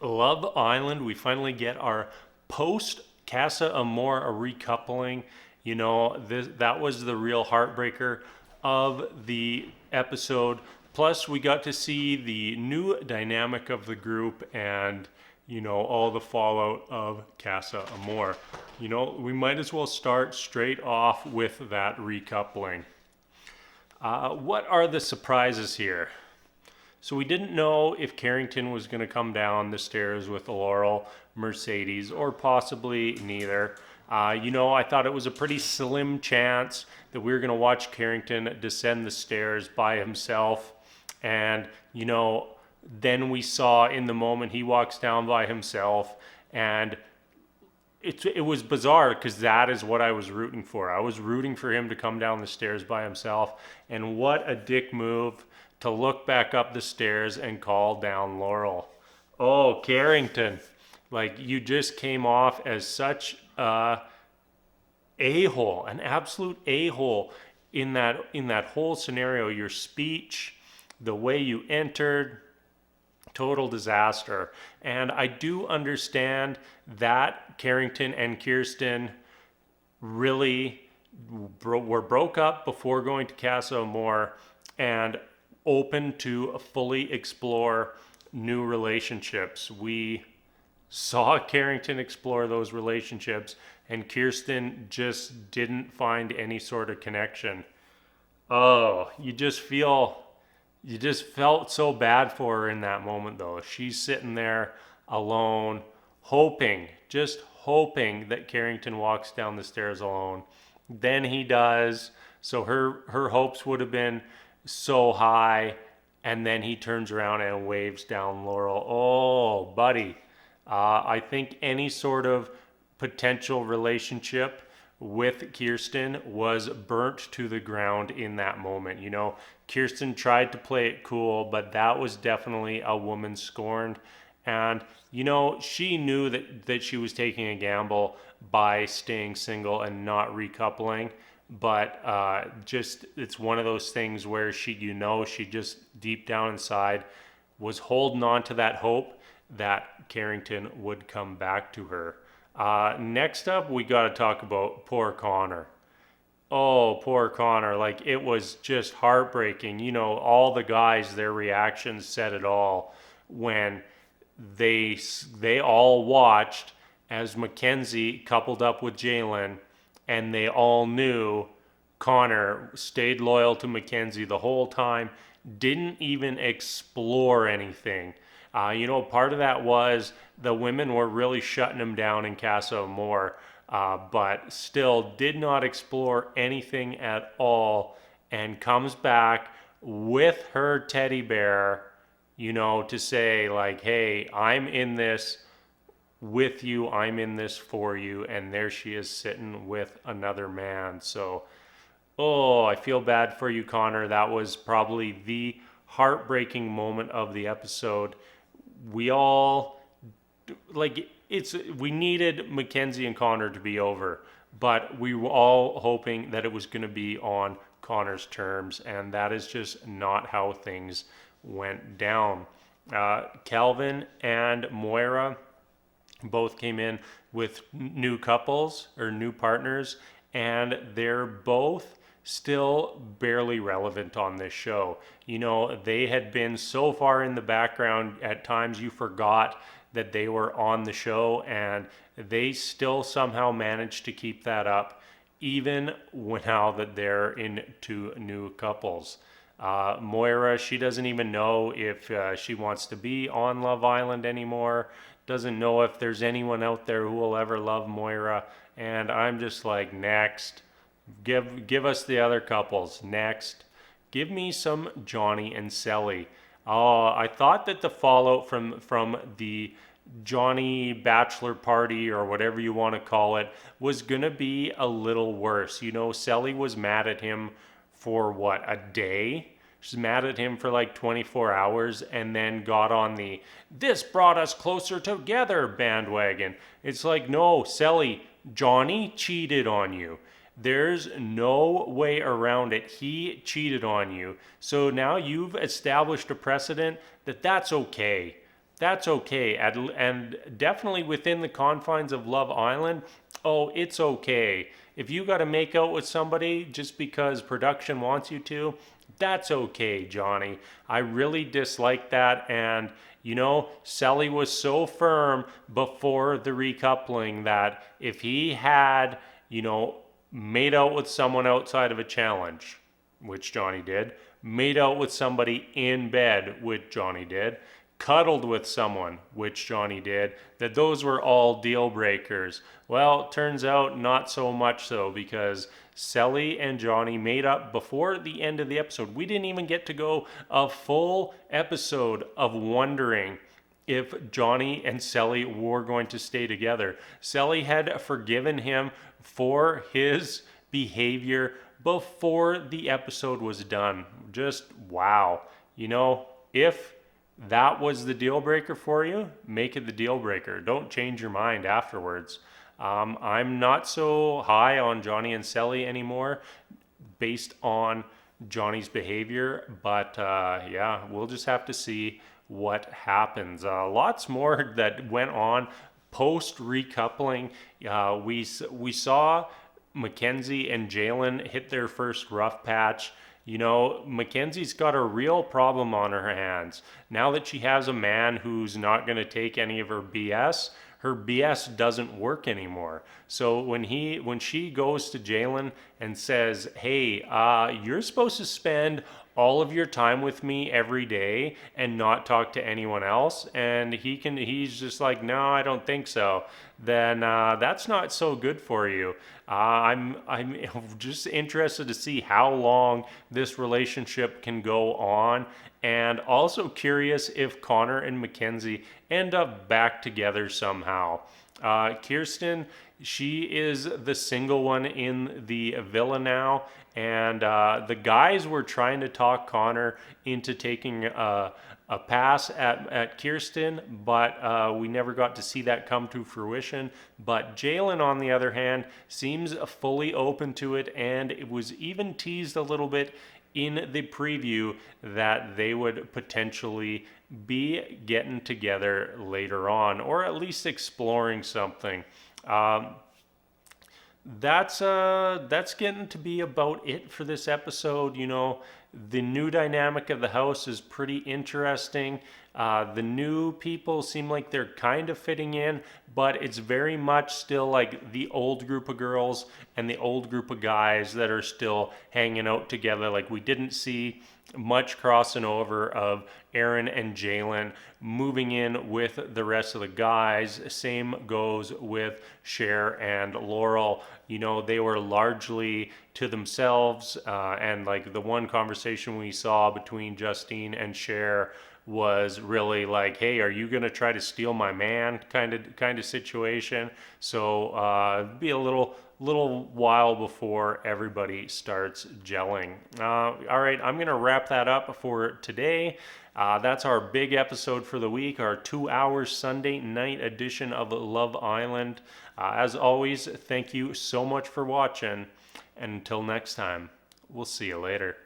Love Island, we finally get our post Casa Amor a recoupling. That was the real heartbreaker of the episode. Plus, we got to see the new dynamic of the group and all the fallout of Casa Amor. We might as well start straight off with that recoupling. What are the surprises here? So we didn't know if Carrington was going to come down the stairs with Laurel, Mercedes, or possibly neither. I thought it was a pretty slim chance that we were going to watch Carrington descend the stairs by himself. And, then we saw in the moment he walks down by himself. And it was bizarre because that is what I was rooting for. I was rooting for him to come down the stairs by himself. And what a dick move to look back up the stairs and call down Laurel. Oh, Carrington, you just came off as such a a-hole, an absolute a-hole in that whole scenario. Your speech, the way you entered, total disaster. And I do understand that Carrington and Kirsten really were broke up before going to Casa Amor and open to fully explore new relationships. We saw Carrington explore those relationships, and Kirsten just didn't find any sort of connection. Oh, you just felt so bad for her in that moment, though. She's sitting there alone, just hoping that Carrington walks down the stairs alone. Then he does, so her hopes would have been so high, and then he turns around and waves down Laurel. Oh, buddy. I think any sort of potential relationship with Kirsten was burnt to the ground in that moment. Kirsten tried to play it cool, but that was definitely a woman scorned. And, she knew that she was taking a gamble by staying single and not recoupling. But it's one of those things where she just deep down inside was holding on to that hope that Carrington would come back to her. Next up, we got to talk about poor Connor. Oh, poor Connor. It was just heartbreaking. All the guys, their reactions said it all when they all watched as Mackenzie coupled up with Jalen, and they all knew Connor stayed loyal to Mackenzie the whole time, didn't even explore anything. Part of that was the women were really shutting him down in Casa Amor, but still did not explore anything at all, and comes back with her teddy bear, to say hey, I'm in this with you, I'm in this for you, and there she is sitting with another man. So, I feel bad for you, Connor. That was probably the heartbreaking moment of the episode. We all we needed Mackenzie and Connor to be over, but we were all hoping that it was going to be on Connor's terms, and that is just not how things went down. Calvin and Moira both came in with new couples or new partners, and they're both still barely relevant on this show. They had been so far in the background, at times you forgot that they were on the show, and they still somehow managed to keep that up, even now that they're into new couples. Moira, she doesn't even know if she wants to be on Love Island anymore, doesn't know if there's anyone out there who will ever love Moira, and I'm just next. Give us the other couples. Next. Give me some Johnny and Sally. I thought that the fallout from the Johnny bachelor party, or whatever you want to call it, was going to be a little worse. Sally was mad at him for a day? She's mad at him for 24 hours, and then got on the "this brought us closer together" bandwagon. It's no, Sally, Johnny cheated on you. There's no way around it. He cheated on you. So now you've established a precedent that that's okay. that's okay. And definitely within the confines of Love Island, oh, it's okay. If you got to make out with somebody just because production wants you to, that's okay, Johnny. I really dislike that. And, Sally was so firm before the recoupling that if he had, made out with someone outside of a challenge, which Johnny did, made out with somebody in bed, which Johnny did, cuddled with someone, which Johnny did, that those were all deal breakers. Well, turns out not so much so, because Sally and Johnny made up before the end of the episode. We didn't even get to go a full episode of wondering if Johnny and Sally were going to stay together. Sally had forgiven him for his behavior before the episode was done. Just wow. If that was the deal breaker for you, make it the deal breaker. Don't change your mind afterwards. I'm not so high on Johnny and Sally anymore based on Johnny's behavior, but yeah, we'll just have to see what happens. Lots more that went on post recoupling. We saw Mackenzie and Jalen hit their first rough patch. Mackenzie's got a real problem on her hands. Now that she has a man who's not going to take any of her BS doesn't work anymore. So when she goes to Jalen and says, "Hey, you're supposed to spend all of your time with me every day and not talk to anyone else," and he's just like, "No, I don't think so," then that's not so good for you. I'm just interested to see how long this relationship can go on, and also curious if Connor and Mackenzie end up back together somehow. Kirsten, she is the single one in the villa now, and the guys were trying to talk Connor into taking a pass at Kirsten, but we never got to see that come to fruition. But Jalen, on the other hand, seems fully open to it, and it was even teased a little bit in the preview that they would potentially be getting together later on, or at least exploring something. That's getting to be about it for this episode. The new dynamic of the house is pretty interesting. The new people seem like they're kind of fitting in, but it's very much still like the old group of girls and the old group of guys that are still hanging out together. Like, we didn't see much crossing over of Aaron and Jalen moving in with the rest of the guys. Same goes with Sher and Laurel. They were largely to themselves, and like the one conversation we saw between Justine and Sher was really like, "Hey, are you gonna try to steal my man?" kind of situation. So it'd be a little while before everybody starts gelling. All right, I'm gonna wrap that up for today. That's our big episode for the week, our 2-hour Sunday night edition of Love Island. As always, thank you so much for watching, and until next time, we'll see you later.